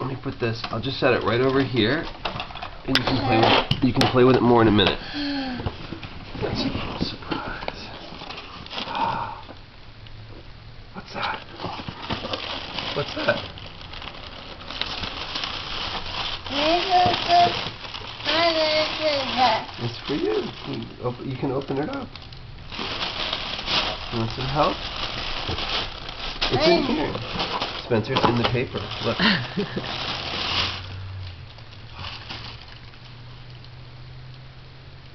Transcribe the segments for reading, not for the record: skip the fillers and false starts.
Let me put this. I'll just set it right over here, and you can play with it. You can play with it more in a minute. That's a surprise. What's that? What's that? It's for you. You can open it up. You want some help? It's in here. Spencer, it's in the paper. Look.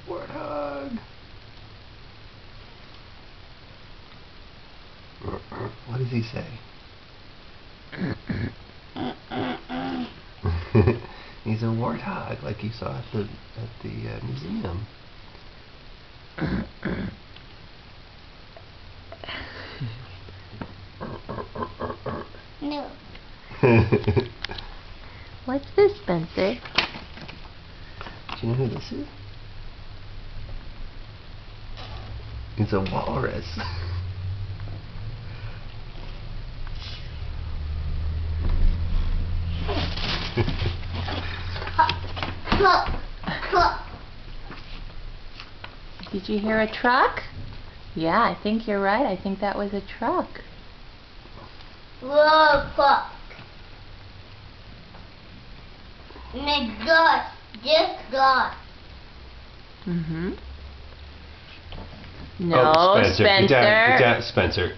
Warthog. What does he say? He's a warthog, like you saw at the museum. No. What's this, Spencer? Do you know who this is? It's a walrus. Did you hear a truck? Yeah, I think you're right. I think that was a truck. Whoa, fuck. My God, just God. Mm-hmm. No, Oh, Spencer. Spencer. Spencer.